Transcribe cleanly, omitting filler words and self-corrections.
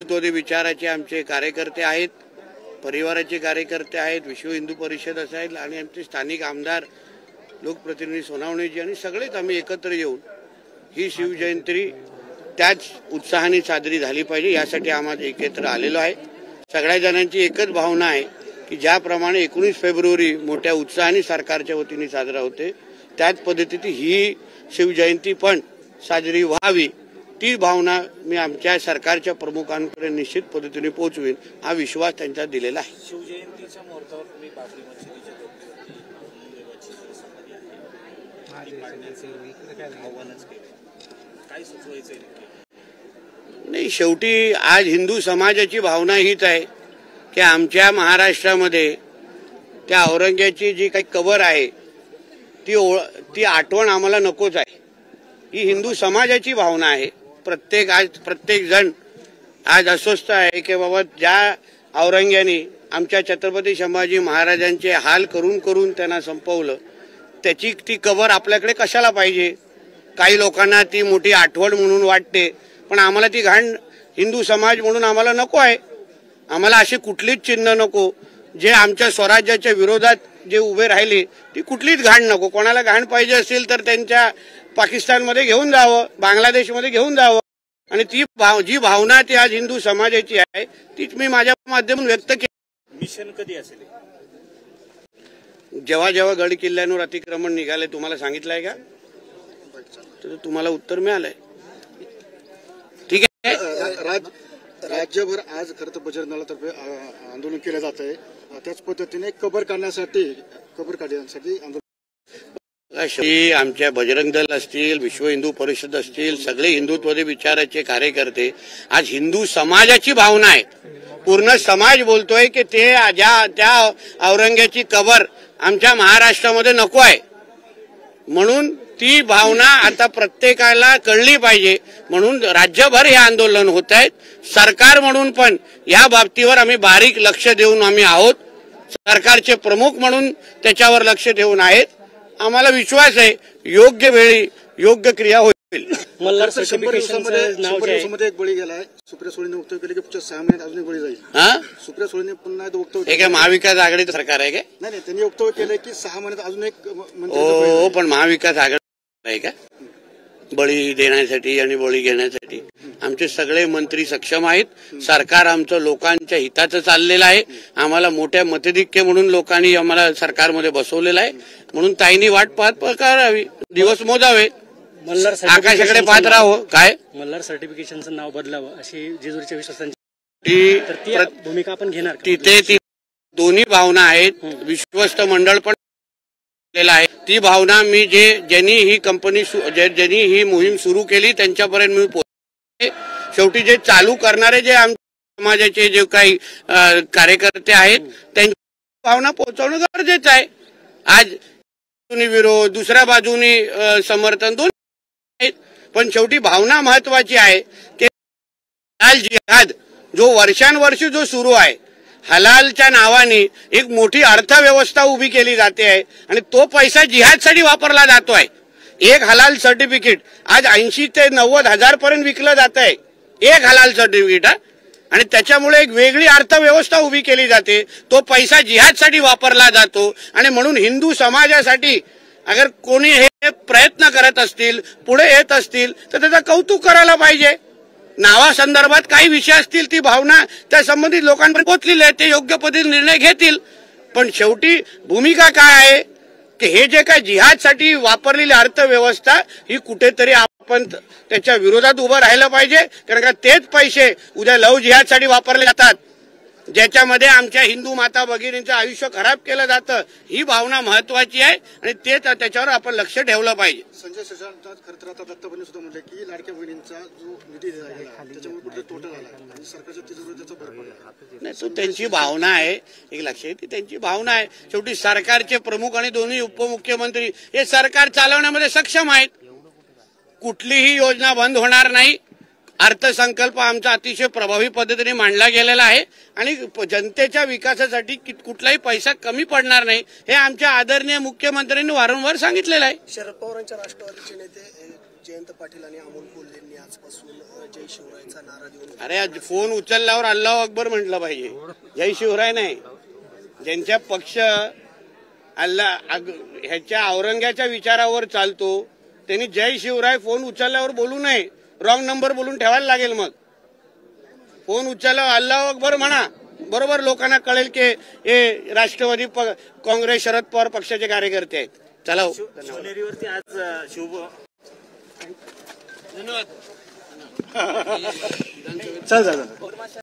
हिंदुत्ववादी विचाराचे आमचे कार्यकर्ते आहेत, परिवाराचे कार्यकर्ते आहेत, विश्व हिंदू परिषद असेल आणि आमचे स्थानिक आमदार, लोकप्रतिनिधी सोनावणेजी आणि सगळेच आम्ही एकत्र येऊन ही शिवजयंती त्याच उत्साहाने साजरी झाली पाहिजे यासाठी आम्हाला एकत्र आलेलो आहे। सगळ्या जणांची एकच भावना आहे की ज्याप्रमाणे 19 फेब्रुवारी मोठ्या उत्साहाने सरकारच्या वतीने साजरा होते त्याच पद्धतीने ही शिवजयंती पण साजरी व्हावी, ती भावना मी आमच्या सरकारच्या प्रमुखांपर्यंत निश्चित पद्धतीने पोहोचवीन हा विश्वास त्यांचा दिलेला आहे। शिवजयंतीच्या मुहूर्तावर तुम्ही बाबरी मशिदीच्या काय सुचवायचं नाही, शेवटी आज हिंदू समाजाची भावना हीच आहे की आमच्या महाराष्ट्रामध्ये त्या औरंग्याची जी काही कबर आहे ती आठवण आम्हाला नकोच आहे, ही हिंदू समाजाची भावना आहे। प्रत्येक जण आज अस्वस्थ आहे की बाबा ज्या औरंग्याने आमच्या छत्रपती संभाजी महाराजांचे हाल करून करून त्यांना संपवलं त्याची ती कबर आपल्याकडे कशाला पाहिजे। काही लोकांना ती मोठी आठवण म्हणून वाटते, पण आम्हाला ती घाण हिंदू समाज म्हणून आम्हाला नको आहे। आम्हाला असे कुठलीच चिन्ह नको जे आमच्या स्वराज्याच्या विरोधात जे उभे राहिले, ती कुठलीच घाण नको। कोणाला घाण पाहिजे असेल तर त्यांच्या पाकिस्तानमध्ये घेऊन जावं, बांगलादेशमध्ये घेऊन जावं, आणि जी भावना ती आज हिंदू समाजाची आहे तीच मी माझ्या माध्यमातून व्यक्त केली। मिशन कधी असेल? जेव्हा जेव्हा गड किल्ल्यांवर अतिक्रमण निघाले तुम्हाला सांगितलंय का? तर तुम्हाला उत्तर मिळालंय, ठीक आहे। राज्यभर आज खरं तर बजरंग दलातर्फे आंदोलन केलं जात आहे, त्याच पद्धतीने कबर काढण्यासाठी आंदोलन आमच्या बजरंग दल असतील, विश्व हिंदू परिषद असतील, सगळे हिंदुत्ववादी विचाराचे कार्यकर्ते आज हिंदू समाजाची भावना आहे। पूर्ण समाज बोलतोय की त्या औरंग्याची कबर आमच्या महाराष्ट्रामध्ये नको आहे, म्हणून ती भावना आता प्रत्येकाला कळली पाहिजे, म्हणून राज्यभर हे आंदोलन होत आहे। सरकार म्हणून पण या बाबतीवर आम्ही बारीक लक्ष देऊन आम्ही आहोत, सरकारचे प्रमुख म्हणून त्याच्यावर लक्ष ठेवून आहेत। आम्हाला विश्वास आहे योग्य वेळी योग्य क्रिया होईल। मल्हार सर्टिफिकेशनमध्ये एक बळी गेलाय, सुप्रिया सुळेने वक्तव्य केले की पुढच्या 6 महिन्यात अजून एक बळी जाईल। सुप्रिया सुळेने पुन्हा वक्तव्य केलं, महाविकास आघाडीचं सरकार आहे का? नाही, त्यांनी वक्तव्य केलंय की 6 महिन्यात अजून एक हो, पण महाविकास आघाडी आहे का बळी देण्यासाठी आणि बळी घेण्यासाठी? आमचे सगळे मंत्री सक्षम आहेत, सरकार आमचं लोकांच्या हिताचं चाललेलं आहे। आम्हाला मोठ्या मतधिक्य म्हणून लोकांनी आम्हाला सरकारमध्ये बसवलेलं आहे, म्हणून ताईंनी वाट पाहत करावी, दिवस मोजावे, आकाशाकडे पाहत राहावं। काय मल्हार सर्टिफिकेशनचं नाव बदलावं अशी जेजुरीच्या विश्वासांची भूमिका आपण घेणार? तिथे ती दोन्ही भावना आहेत, विश्वस्त मंडळ पण आहे। ती भावना मी ज्यांनी ही मोहीम सुरू केली त्यांच्यापर्यंत मी पोहोचले। शेवटी जे चालू करणारे जे आमच्या समाजाचे जे काही कार्यकर्ते आहेत त्यांची भावना पोहोचवणं गरजेचं आहे। आज विरोध, दुसऱ्या बाजूने समर्थन दोन्ही आहेत, पण शेवटी भावना महत्वाची आहे की हलाल जिहाद जो वर्षानुवर्षी जो सुरू आहे, हलालच्या नावाने एक मोठी अर्थव्यवस्था उभी केली जाते आहे आणि तो पैसा जिहादसाठी वापरला जातोय। एक हलाल सर्टिफिकेट आज 80 ते 90 हजार पर्यंत विकलं जात आहे, एक हलाल सर्टिफिकेट, आणि त्याच्यामुळे एक वेगळी अर्थव्यवस्था उभी केली जाते, तो पैसा जिहादसाठी वापरला जातो। आणि म्हणून हिंदू समाजासाठी अगर कोणी हे प्रयत्न करत असतील, पुढे येत असतील तर त्याचं कौतुक करायला पाहिजे। नावासंदर्भात काही विषय असतील ती भावना त्या संबंधित लोकांपर्यंत पोहोचलेली आहे, ते योग्य पद्धतीने निर्णय घेतील, पण शेवटी भूमिका काय आहे की हे जे काय जिहादसाठी वापरलेली अर्थव्यवस्था ही कुठेतरी आपण त्याच्या विरोधात उभं राहिलं पाहिजे, कारण का तेच पैसे उद्या लव जिहादसाठी वापरले जातात ज्याच्यामध्ये आमच्या हिंदू माता भगिनींचं आयुष्य खराब केलं जातं। ही भावना महत्वाची आहे आणि ते त्याच्यावर आपण लक्ष ठेवलं पाहिजे। संजय शेषावत खरं तर आता दत्तपणे सुद्धा म्हटलं की लाडक्या बहिणींचा जो निधी त्याच्यामुळे कुठे तोटा झाला आणि सरकारच्या तिजोरीचा भर पडला नाही, तो त्यांची भावना आहे, एक लक्ष आहे ती त्यांची भावना आहे। शेवटी सरकारचे प्रमुख आणि दोन्ही उपमुख्यमंत्री हे सरकार चालवण्यामध्ये सक्षम आहेत, कुठलीही योजना बंद होणार नाही। अर्थसंकल्प आमचा अतिशय प्रभावी पद्धतीने मांडला गेलेला आहे आणि जनतेच्या विकासासाठी कुठलाही पैसा कमी पडणार नाही हे आमच्या आदरणीय मुख्यमंत्र्यांनी वारंवार सांगितलेलं आहे। शरद पवारांच्या राष्ट्रवादीचे नेते जयंत पाटील आणि अमोल कोल्हेंनी आजपासून जय शिवरायचा नारा देऊन अरे आज फोन उचलल्यावर अल्लाह अकबर म्हटलं पाहिजे, जय शिवराय नाही. ज्यांच्या पक्ष ह्याच्या औरंग्याच्या विचारावर चालतो त्यांनी जय शिवराय फोन उचलल्यावर बोलू नये, रॉंग नंबर बोलून ठेवायला लागेल. मग फोन उचलल्यावर अल्लाह अकबर म्हणा, बरोबर लोकांना कळेल की हे राष्ट्रवादी काँग्रेस शरद पवार पक्षाचे कार्यकर्ते आहेत. चला हो. शिवनेरीवरती आज शिव धन्यवाद. चल